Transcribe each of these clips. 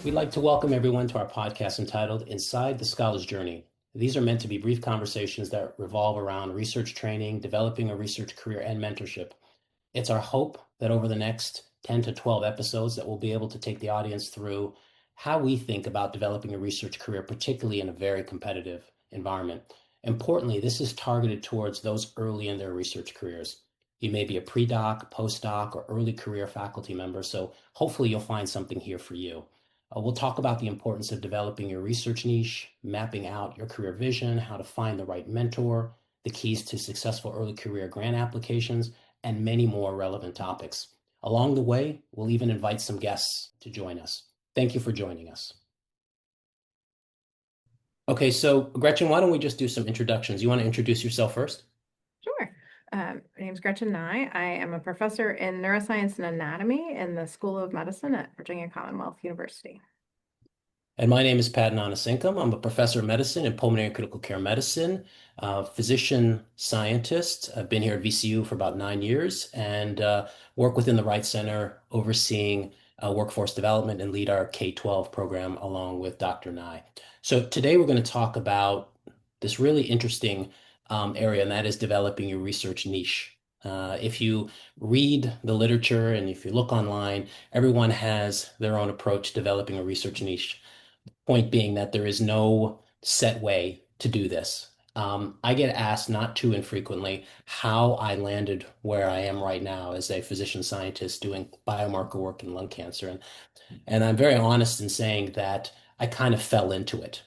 We'd like to welcome everyone to our podcast entitled Inside the Scholar's Journey. These are meant to be brief conversations that revolve around research training, developing a research career, and mentorship. It's our hope that over the next 10 to 12 episodes that we'll be able to take the audience through how we think about developing a research career, particularly in a very competitive environment. Importantly, this is targeted towards those early in their research careers. You may be a pre-doc, postdoc, or early career faculty member, so hopefully you'll find something here for you. We'll talk about the importance of developing your research niche, mapping out your career vision, how to find the right mentor, the keys to successful early career grant applications, and many more relevant topics. Along the way, we'll even invite some guests to join us. Thank you for joining us. Okay, so Gretchen, why don't we just do some introductions? You want to introduce yourself first? Sure. My name is Gretchen Nye. I am a professor in neuroscience and anatomy in the School of Medicine at Virginia Commonwealth University. And my name is Pat Nanasinkum. I'm a professor of medicine and pulmonary and critical care medicine, physician scientist. I've been here at VCU for about 9 years and work within the Wright Center overseeing workforce development and lead our K-12 program along with Dr. Nye. So today we're going to talk about this really interesting area, and that is developing your research niche. If you read the literature and if you look online, everyone has their own approach to developing a research niche. Point being that there is no set way to do this. I get asked not too infrequently how I landed where I am right now as a physician scientist doing biomarker work in lung cancer. And I'm very honest in saying that I kind of fell into it.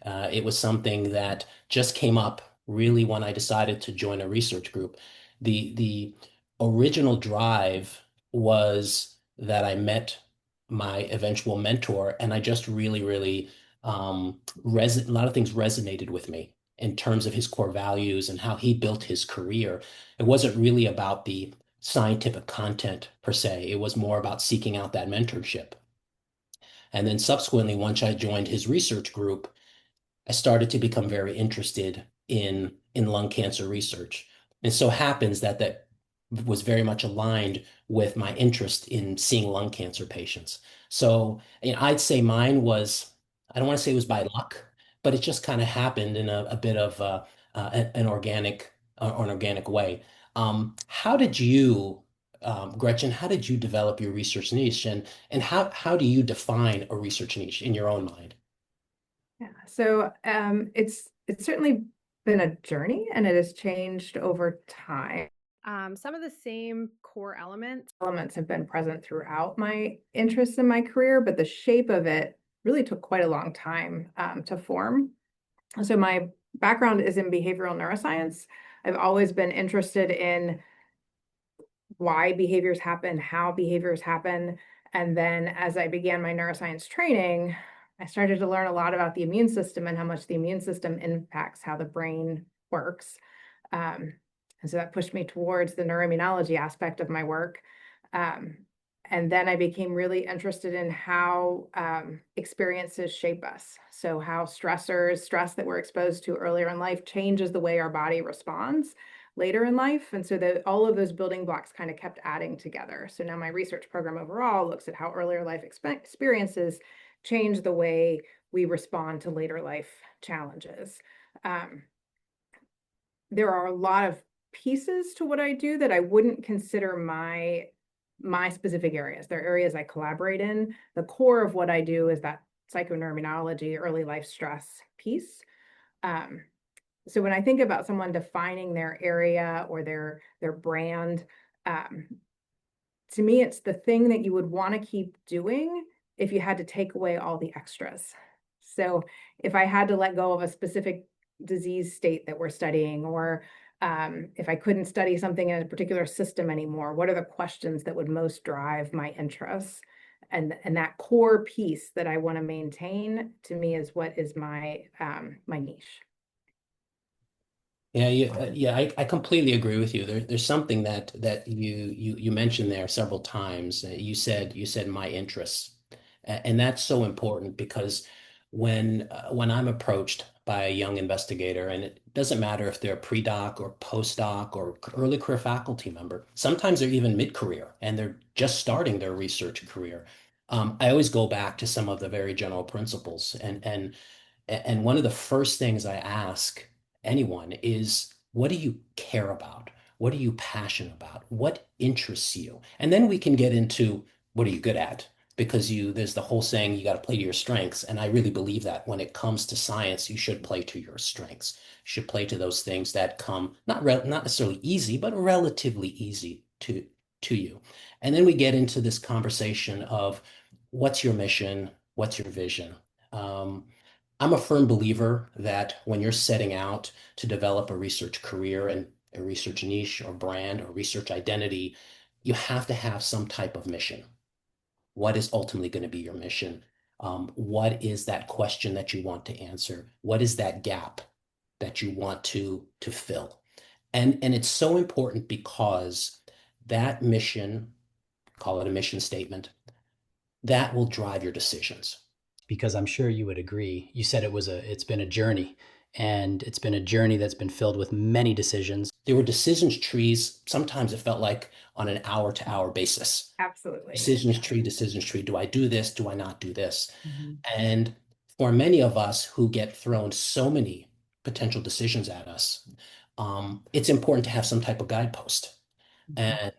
It was something that just came up really when I decided to join a research group. The original drive was that I met my eventual mentor, and I just really a lot of things resonated with me in terms of his core values and how he built his career. It wasn't really about the scientific content per se. It was more about seeking out that mentorship. And then subsequently, once I joined his research group, I started to become very interested in lung cancer research. And so happens that that was very much aligned with my interest in seeing lung cancer patients. So, I'd say mine was, I don't want to say it was by luck, but it just kind of happened in a bit of an organic way. How did you, Gretchen, how did you develop your research niche, and how do you define a research niche in your own mind? Yeah, so it's certainly been a journey and it has changed over time. Some of the same core elements have been present throughout my interests in my career, but the shape of it really took quite a long time to form. So my background is in behavioral neuroscience. I've always been interested in why behaviors happen, how behaviors happen. And then as I began my neuroscience training, I started to learn a lot about the immune system and how much the immune system impacts how the brain works. And so that pushed me towards the neuroimmunology aspect of my work. And then I became really interested in how experiences shape us. So how stress that we're exposed to earlier in life changes the way our body responds later in life. And so all of those building blocks kind of kept adding together. So now my research program overall looks at how earlier life experiences change the way we respond to later life challenges. There are a lot of pieces to what I do that I wouldn't consider my specific areas. They're areas I collaborate in. The core of what I do is that psychoneuroimmunology, early life stress piece. So when I think about someone defining their area or their brand, to me, it's the thing that you would want to keep doing if you had to take away all the extras. So if I had to let go of a specific disease state that we're studying, or if I couldn't study something in a particular system anymore, what are the questions that would most drive my interests? And that core piece that I want to maintain, to me, is what is my niche. Yeah, I completely agree with you. There's something that you mentioned there several times. You said my interests, and that's so important because when I'm approached by a young investigator, and it doesn't matter if they're a pre-doc or postdoc or early career faculty member, sometimes they're even mid-career and they're just starting their research career. I always go back to some of the very general principles, and one of the first things I ask anyone is, what do you care about? What are you passionate about? What interests you? And then we can get into, what are you good at? Because there's the whole saying, you got to play to your strengths. And I really believe that when it comes to science, you should play to your strengths. You should play to those things that come not necessarily easy, but relatively easy to you. And then we get into this conversation of, what's your mission? What's your vision? Um, I'm a firm believer that when you're setting out to develop a research career and a research niche or brand or research identity, you have to have some type of mission. What is ultimately going to be your mission? What is that question that you want to answer? What is that gap that you want to fill? And it's so important because that mission, call it a mission statement, that will drive your decisions. Because I'm sure you would agree. You said it's been a journey, and it's been a journey that's been filled with many decisions. There were decisions trees. Sometimes it felt like on an hour-to-hour basis. Absolutely. Decisions Yeah. tree, decisions tree. Do I do this? Do I not do this? Mhm. And for many of us who get thrown so many potential decisions at us, it's important to have some type of guidepost. Mhm. And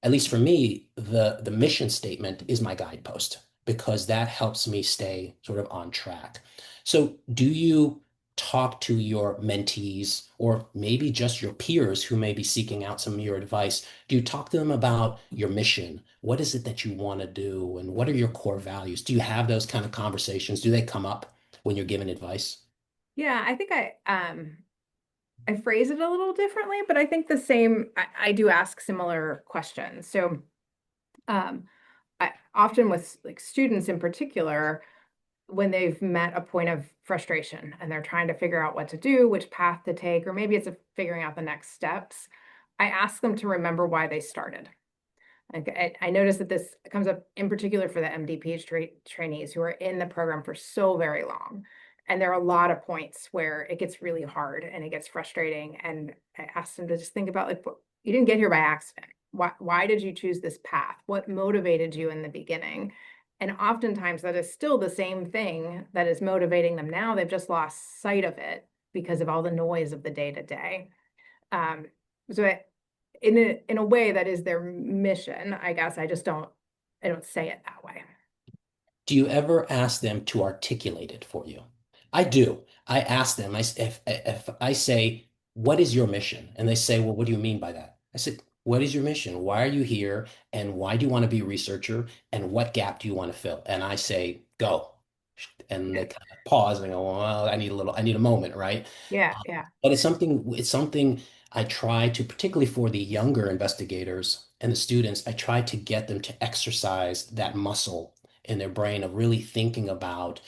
at least for me, the mission statement is my guidepost because that helps me stay sort of on track. So do you talk to your mentees or maybe just your peers who may be seeking out some of your advice? Do you talk to them about your mission? What is it that you want to do? And what are your core values? Do you have those kind of conversations? Do they come up when you're giving advice? Yeah, I think I phrase it a little differently, but I think the same, I do ask similar questions. So um I often with like students in particular, when they've met a point of frustration and they're trying to figure out what to do, which path to take, or maybe it's figuring out the next steps, I ask them to remember why they started. Like, I noticed that this comes up in particular for the MD trainees who are in the program for so very long. And there are a lot of points where it gets really hard and it gets frustrating. And I asked them to just think about, like, you didn't get here by accident. Why did you choose this path? What motivated you in the beginning? And oftentimes that is still the same thing that is motivating them now. They've just lost sight of it because of all the noise of the day to day. Um, so in a way that is their mission, I guess. I don't say it that way. Do you ever ask them to articulate it for you? I do. I ask them, if I say, what is your mission? And they say, well, what do you mean by that? I said, what is your mission? Why are you here? And why do you want to be a researcher? And what gap do you want to fill? And I say, go. And they kind of pause and go, well, I need a moment, right? Yeah, yeah, But it's something I try to, particularly for the younger investigators and the students, I try to get them to exercise that muscle in their brain of really thinking about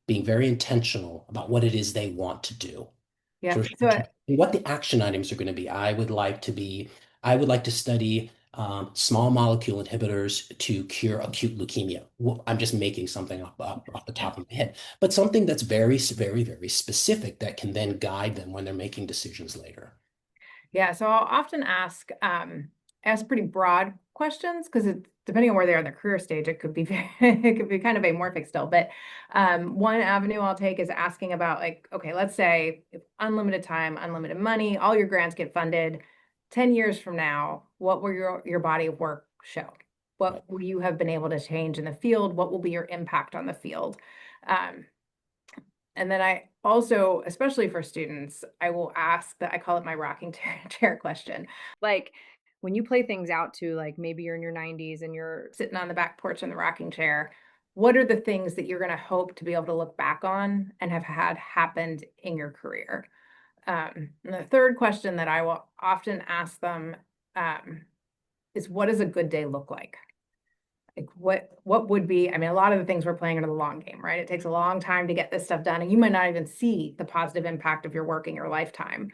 being very intentional about what it is they want to do. yeah. Sort of what the action items are going to be. I would like to study small molecule inhibitors to cure acute leukemia. I'm just making something up off the top of my head, but something that's very, very, very specific that can then guide them when they're making decisions later. Yeah, so I'll often ask pretty broad questions because depending on where they are in their career stage, it could be it could be kind of amorphic still. But one avenue I'll take is asking about, like, okay, let's say if unlimited time, unlimited money, all your grants get funded. 10 years from now, what will your body of work show? Right. What will you have been able to change in the field? What will be your impact on the field? Um, and then I also, especially for students, I will ask that, I call it my rocking chair question. Like, when you play things out to, like, maybe you're in your 90s and you're sitting on the back porch in the rocking chair, what are the things that you're going to hope to be able to look back on and have had happened in your career? And the third question that I will often ask them um, is, what does a good day look like? Like, what would be, I mean, a lot of the things we're playing are the long game, right? It takes a long time to get this stuff done, and you might not even see the positive impact of your work in your lifetime.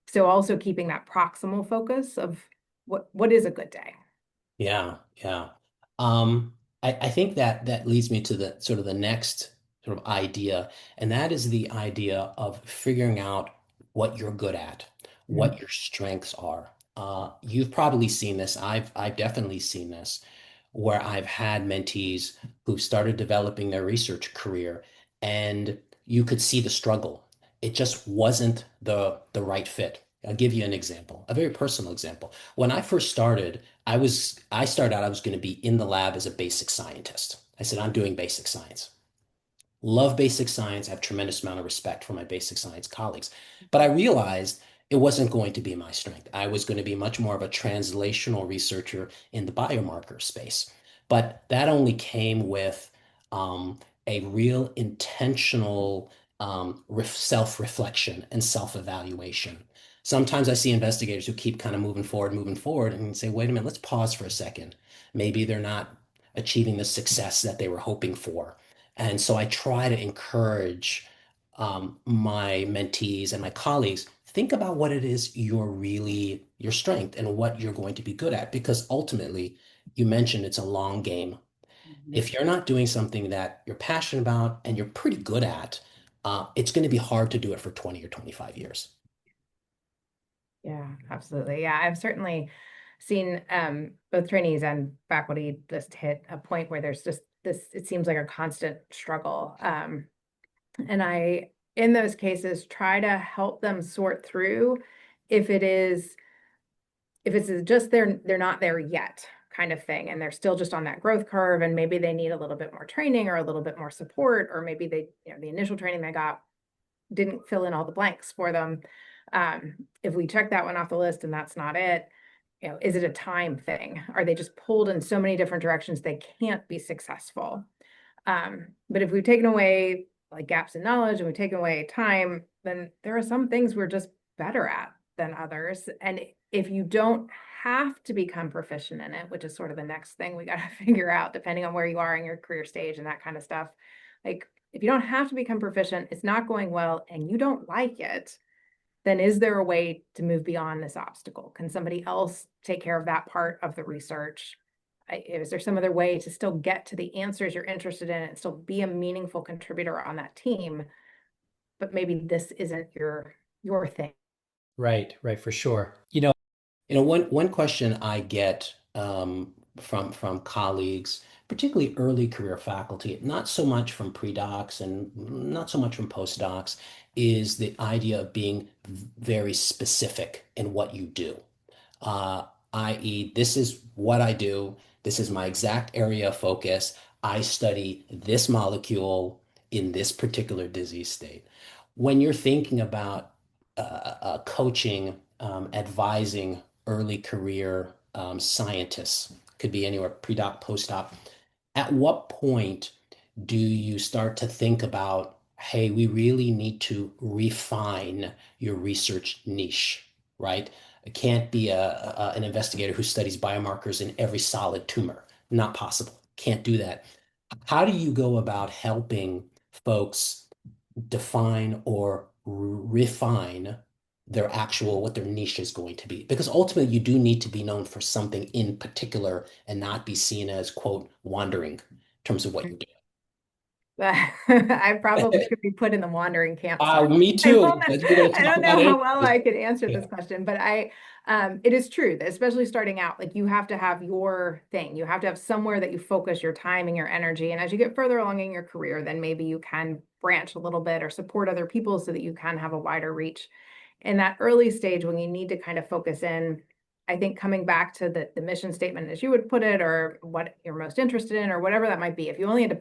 So also keeping that proximal focus of what is a good day. Yeah, yeah. I think that that leads me to the sort of the next sort of idea, and that is the idea of figuring out what you're good at, Mhm. what your strengths are. You've probably seen this. I've definitely seen this, where I've had mentees who started developing their research career, and you could see the struggle. It just wasn't the right fit. I'll give you an example, a very personal example. When I first started, I started out I was going to be in the lab as a basic scientist. I said, I'm doing basic science. Love basic science. I have tremendous amount of respect for my basic science colleagues. But I realized it wasn't going to be my strength. I was going to be much more of a translational researcher in the biomarker space. But that only came with a real intentional self-reflection and self-evaluation. Sometimes I see investigators who keep kind of moving forward, and say, wait a minute, let's pause for a second. Maybe they're not achieving the success that they were hoping for. And so I try to encourage my mentees and my colleagues, think about what it is your strength and what you're going to be good at. Because ultimately, you mentioned it's a long game. Mhm. If you're not doing something that you're passionate about and you're pretty good at, it's going to be hard to do it for 20 or 25 years. Yeah, absolutely. Yeah, I've certainly seen both trainees and faculty just hit a point where there's just this, it seems like a constant struggle. And I, in those cases, try to help them sort through if it is, if it's just they're not there yet kind of thing, and they're still just on that growth curve, and maybe they need a little bit more training or a little bit more support, or maybe they, the initial training they got didn't fill in all the blanks for them. If we check that one off the list and that's not it, is it a time thing? Are they just pulled in so many different directions they can't be successful? But if we've taken away like gaps in knowledge and we've taken away time, then there are some things we're just better at than others. And if you don't have to become proficient in it, which is sort of the next thing we got to figure out, depending on where you are in your career stage and that kind of stuff, like if you don't have to become proficient, it's not going well, and you don't like it, then is there a way to move beyond this obstacle? Can somebody else take care of that part of the research? Is there some other way to still get to the answers you're interested in and still be a meaningful contributor on that team? But maybe this isn't your thing. Right, right, for sure. One question I get from colleagues, particularly early career faculty, not so much from pre-docs and not so much from postdocs, is the idea of being very specific in what you do. Uh, i.e., this is what I do. This is my exact area of focus. I study this molecule in this particular disease state. When you're thinking about coaching, advising early career scientists, could be anywhere, pre-doc, post-doc, at what point do you start to think about, hey, we really need to refine your research niche, right? It can't be an investigator who studies biomarkers in every solid tumor. Not possible. Can't do that. How do you go about helping folks define or refine their actual, what their niche is going to be? Because ultimately, you do need to be known for something in particular and not be seen as, quote, wandering in terms of what you do. I probably should be put in the wandering camp. So Me I too. don't, We're going to I talk don't about know it how well anyways. I could answer Yeah. this question, but it is true that especially starting out, like you have to have your thing. You have to have somewhere that you focus your time and your energy. And as you get further along in your career, then maybe you can branch a little bit or support other people so that you can have a wider reach. In that early stage, when you need to kind of focus in, I think coming back to the mission statement, as you would put it, or what you're most interested in, or whatever that might be, if you had to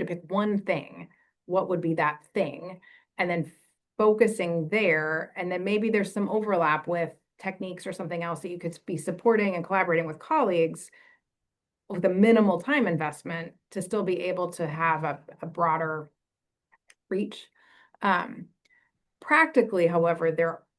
pick one thing, what would be that thing? And then focusing there, and then maybe there's some overlap with techniques or something else that you could be supporting and collaborating with colleagues with a minimal time investment to still be able to have a broader reach. Um, Practically, however,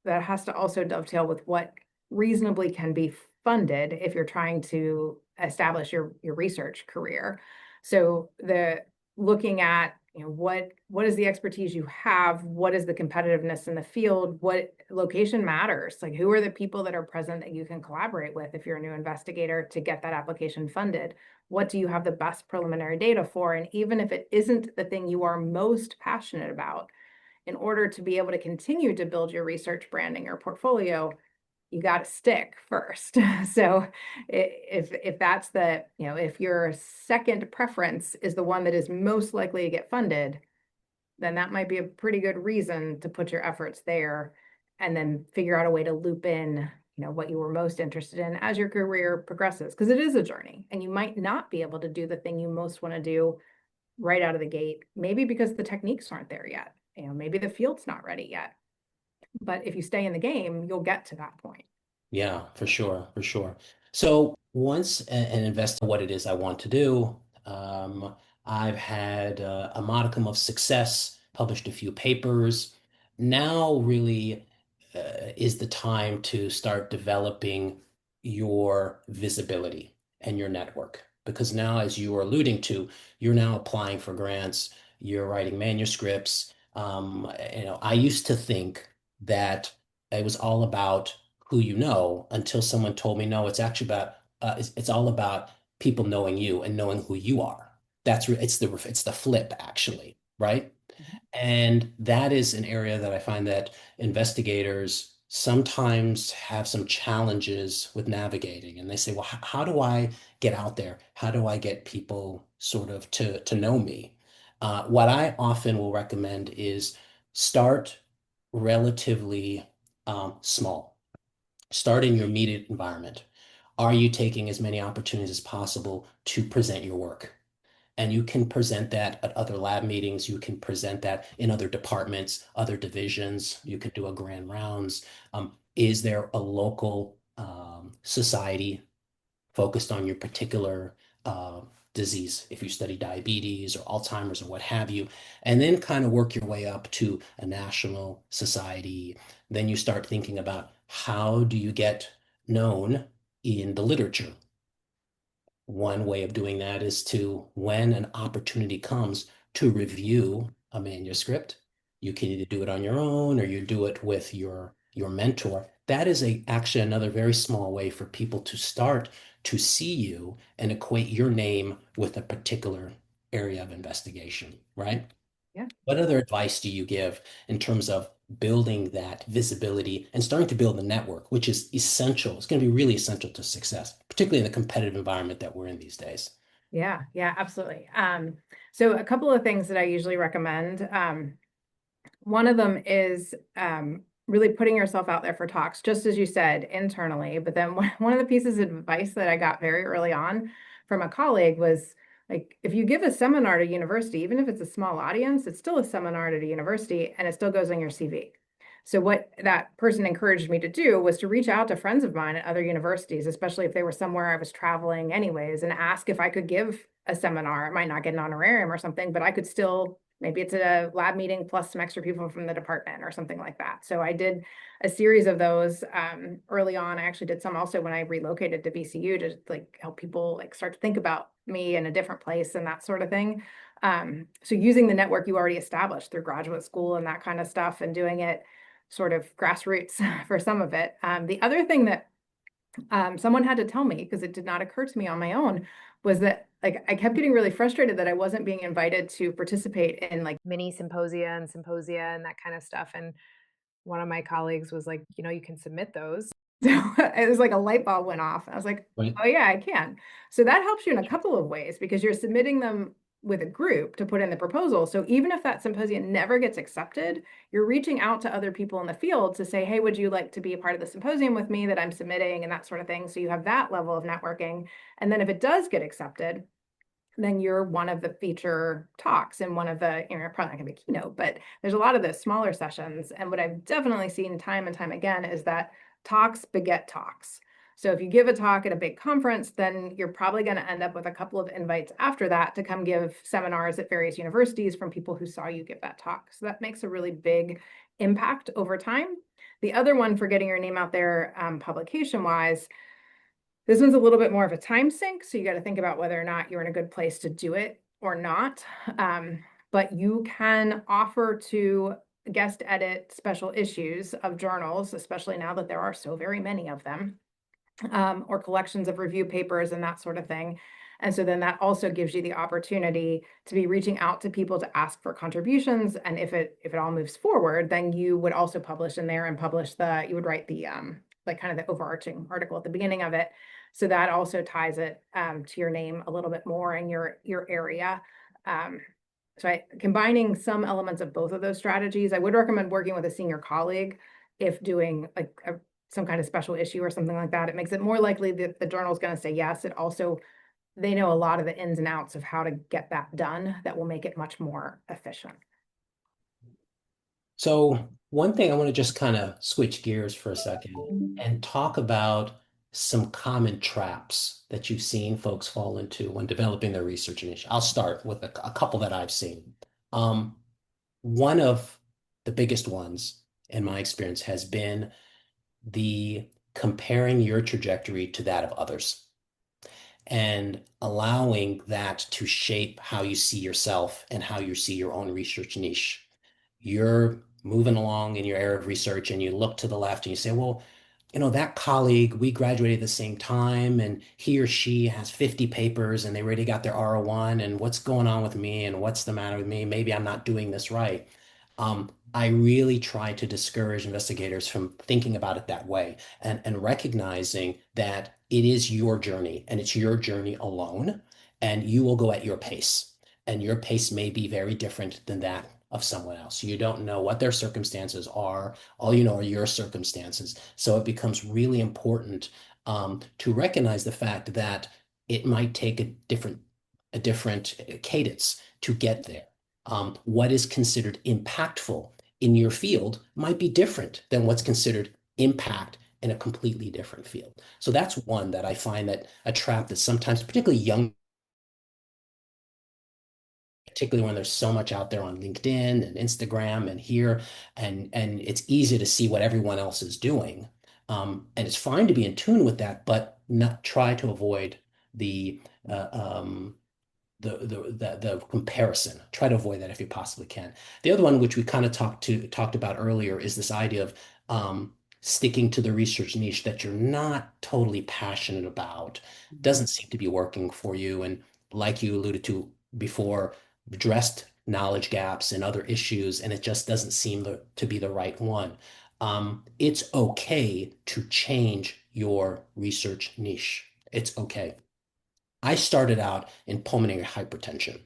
that has to also dovetail with what reasonably can be funded if you're trying to establish your research career. So the looking at, what is the expertise you have, what is the competitiveness in the field, what location matters, like who are the people that are present that you can collaborate with if you're a new investigator to get that application funded, what do you have the best preliminary data for, and even if it isn't the thing you are most passionate about, in order to be able to continue to build your research branding or portfolio, you got to stick first. So if that's the, if your second preference is the one that is most likely to get funded, then that might be a pretty good reason to put your efforts there and then figure out a way to loop in, what you were most interested in as your career progresses, because it is a journey and you might not be able to do the thing you most want to do right out of the gate, maybe because the techniques aren't there yet. Maybe the field's not ready yet. But if you stay in the game, you'll get to that point. Yeah, for sure, for sure. So once an investor, what it is I want to do, I've had a modicum of success, published a few papers. Now really is the time to start developing your visibility and your network. Because now, as you were alluding to, you're now applying for grants, you're writing manuscripts. I used to think that it was all about who you know until someone told me, no, it's actually about it's all about people knowing you and knowing who you are. It's the flip actually, right? And that is an area that I find that investigators sometimes have some challenges with navigating. And they say, well, how do I get out there? How do I get people sort of to know me? What I often will recommend is start relatively small. Start in your immediate environment. Are you taking as many opportunities as possible to present your work? And you can present that at other lab meetings. You can present that in other departments, other divisions. You can do a grand rounds. Is there a local society focused on your particular uh, disease, if you study diabetes or Alzheimer's or what have you, and then kind of work your way up to a national society. Then you start thinking about how do you get known in the literature. One way of doing that is to, when an opportunity comes to review a manuscript, you can either do it on your own or you do it with your mentor. That is actually another very small way for people to start to see you and equate your name with a particular area of investigation, right? Yeah. What other advice do you give in terms of building that visibility and starting to build a network, which is essential? It's going to be really essential to success, particularly in the competitive environment that we're in these days. Yeah, yeah, absolutely. So a couple of things that I usually recommend. One of them is really putting yourself out there for talks, just as you said, internally. But then one of the pieces of advice that I got very early on from a colleague was like, if you give a seminar to university, even if it's a small audience, it's still a seminar at a university and it still goes on your CV. So what that person encouraged me to do was to reach out to friends of mine at other universities, especially if they were somewhere I was traveling anyways, and ask if I could give a seminar. I might not get an honorarium or something, but I could still, maybe it's a lab meeting plus some extra people from the department or something like that. So I did a series of those early on. I actually did some also when I relocated to VCU to like help people like start to think about me in a different place and that sort of thing. So using the network you already established through graduate school and that kind of stuff and doing it sort of grassroots for some of it. The other thing that someone had to tell me, because it did not occur to me on my own, was that like I kept getting really frustrated that I wasn't being invited to participate in like mini symposia and that kind of stuff. And one of my colleagues was like, you can submit those. So it was like a light bulb went off. I was like, Right. oh yeah, I can. So that helps you in a couple of ways because you're submitting them with a group to put in the proposal. So even if that symposium never gets accepted, you're reaching out to other people in the field to say, hey, would you like to be a part of the symposium with me that I'm submitting and that sort of thing. So you have that level of networking. And then if it does get accepted, then you're one of the feature talks in one of the, probably not gonna be a keynote, but there's a lot of the smaller sessions. And what I've definitely seen time and time again is that talks beget talks. So if you give a talk at a big conference, then you're probably going to end up with a couple of invites after that to come give seminars at various universities from people who saw you give that talk. So that makes a really big impact over time. The other one for getting your name out there publication wise, this one's a little bit more of a time sink. So you got to think about whether or not you're in a good place to do it or not. But you can offer to guest edit special issues of journals, especially now that there are so very many of them, or collections of review papers and that sort of thing. And so then that also gives you the opportunity to be reaching out to people to ask for contributions. And if it all moves forward, then you would also publish in there and you would write like kind of the overarching article at the beginning of it. So that also ties it to your name a little bit more and your area. So combining some elements of both of those strategies, I would recommend working with a senior colleague if doing like some kind of special issue or something like that. It makes it more likely that the journal is going to say yes. It also, they know a lot of the ins and outs of how to get that done that will make it much more efficient. So one thing I want to just kind of switch gears for a second and talk about some common traps that you've seen folks fall into when developing their research initiative. I'll start with a couple that I've seen. Um, One of the biggest ones in my experience has been the comparing your trajectory to that of others and allowing that to shape how you see yourself and how you see your own research niche. You're moving along in your area of research and you look to the left and you say, well, that colleague, we graduated at the same time, and he or she has 50 papers and they already got their R01, and what's going on with me and what's the matter with me? Maybe I'm not doing this right. I really try to discourage investigators from thinking about it that way and recognizing that it is your journey and it's your journey alone, and you will go at your pace. And your pace may be very different than that of someone else. You don't know what their circumstances are. All you know are your circumstances. So it becomes really important to recognize the fact that it might take a different cadence to get there. What is considered impactful in your field might be different than what's considered impact in a completely different field. So that's one that I find that a trap that sometimes, particularly young, particularly when there's so much out there on LinkedIn and Instagram and here, and it's easy to see what everyone else is doing. And it's fine to be in tune with that, but not try to avoid the uh, um, the comparison. Try to avoid that if you possibly can. The other one, which we kind of talked about earlier, is this idea of sticking to the research niche that you're not totally passionate about. Doesn't seem to be working for you, and like you alluded to before, addressed knowledge gaps and other issues, and it just doesn't seem to be the right one. It's okay to change your research niche. It's okay. I started out in pulmonary hypertension.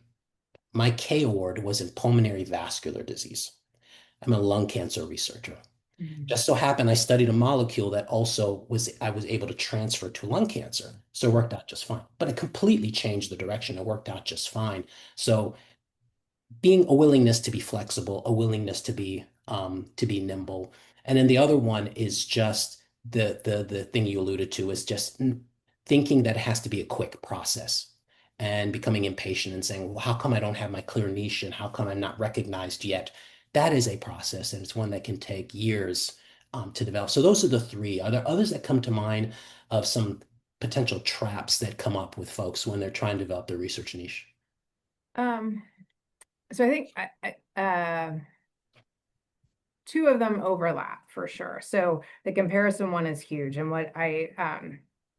My K award was in pulmonary vascular disease. I'm a lung cancer researcher. Mhm. Just so happened I studied a molecule that also I was able to transfer to lung cancer. So it worked out just fine. But it completely changed the direction. It worked out just fine. So being a willingness to be flexible, a willingness to be nimble. And then the other one is just the thing you alluded to is just thinking that it has to be a quick process and becoming impatient and saying, well, how come I don't have my clear niche and how come I'm not recognized yet? That is a process, and it's one that can take years to develop. So those are the three. Are there others that come to mind of some potential traps that come up with folks when they're trying to develop their research niche? Um, so I think two of them overlap for sure. So the comparison one is huge. And what I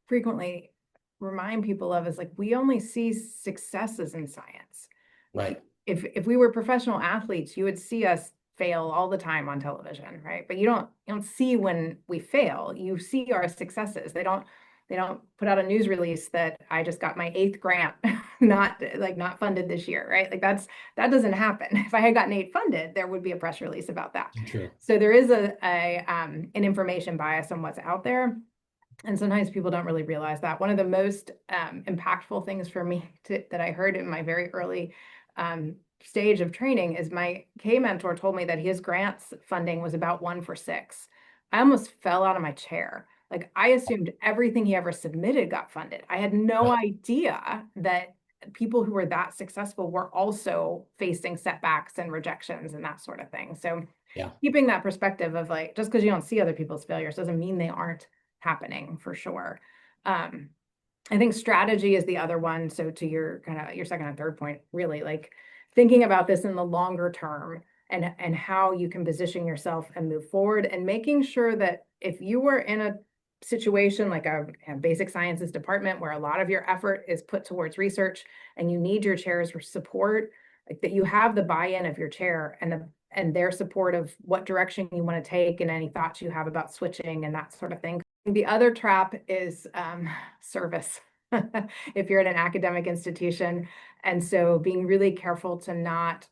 frequently remind people of is like, we only see successes in science. Right. If we were professional athletes, you would see us fail all the time on television, right? But you don't see when we fail. You see our successes. They don't put out a news release that I just got my 8th grant, not funded this year, right? Like that doesn't happen. If I had gotten 8 funded, there would be a press release about that. True. So there is an information bias on what's out there. And sometimes people don't really realize that. One of the most impactful things for me that I heard in my very early stage of training is my K mentor told me that his grants funding was about 1 for 6. I almost fell out of my chair. Like I assumed everything he ever submitted got funded. I had no Right. idea that people who were that successful were also facing setbacks and rejections and that sort of thing. So Yeah. keeping that perspective of like, just because you don't see other people's failures doesn't mean they aren't happening for sure. I think strategy is the other one. So to your kind of your second and third point, really like thinking about this in the longer term and how you can position yourself and move forward and making sure that if you were in a situation like a basic sciences department where a lot of your effort is put towards research and you need your chair's support, like that you have the buy-in of your chair and their support of what direction you want to take and any thoughts you have about switching and that sort of thing. The other trap is service. If you're at an academic institution. And so being really careful to not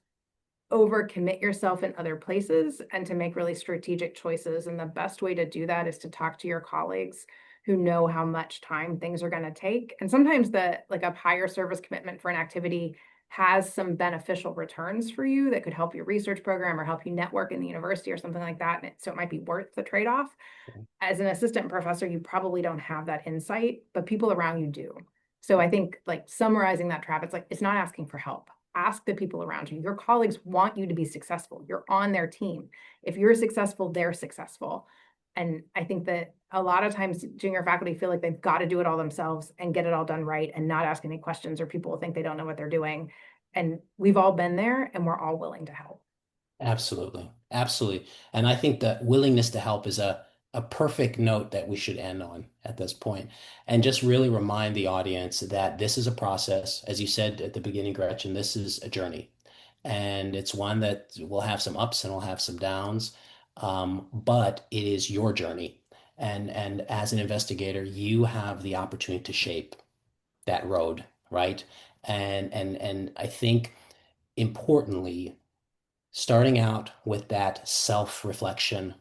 overcommit yourself in other places and to make really strategic choices. And the best way to do that is to talk to your colleagues who know how much time things are going to take. And sometimes the like a higher service commitment for an activity has some beneficial returns for you that could help your research program or help you network in the university or something like that. And so it might be worth the trade-off. As an assistant professor, you probably don't have that insight, but people around you do. So I think like summarizing that trap, it's like, it's not asking for help. Ask the people around you. Your colleagues want you to be successful. You're on their team. If you're successful, they're successful. And I think that a lot of times junior faculty feel like they've got to do it all themselves and get it all done right and not ask any questions, or people will think they don't know what they're doing. And we've all been there and we're all willing to help. Absolutely. Absolutely. And I think that willingness to help is a perfect note that we should end on at this point. And just really remind the audience that this is a process. As you said at the beginning, Gretchen, this is a journey. And it's one that will have some ups and will have some downs. But it is your journey. And as an investigator, you have the opportunity to shape that road, right? And I think importantly, starting out with that self-reflection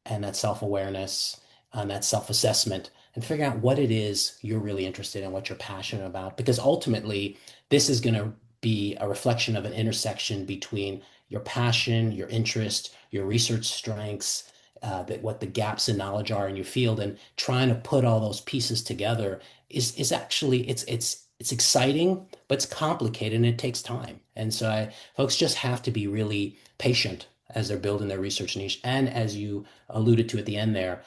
and that self-awareness and that self-assessment and figure out what it is you're really interested in, what you're passionate about. Because ultimately, this is going to be a reflection of an intersection between your passion, your interest, your research strengths, that what the gaps in knowledge are in your field, and trying to put all those pieces together is actually it's exciting, but it's complicated and it takes time. And so folks just have to be really patient as they're building their research niche. And as you alluded to at the end there,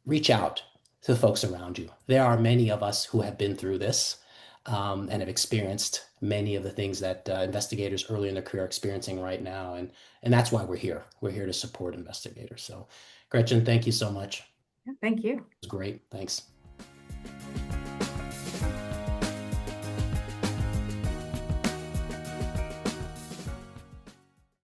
reach out to the folks around you. There are many of us who have been through this and have experienced many of the things that investigators early in their career are experiencing right now. And that's why we're here. We're here to support investigators. So, Gretchen, thank you so much. Thank you. It was great. Thanks.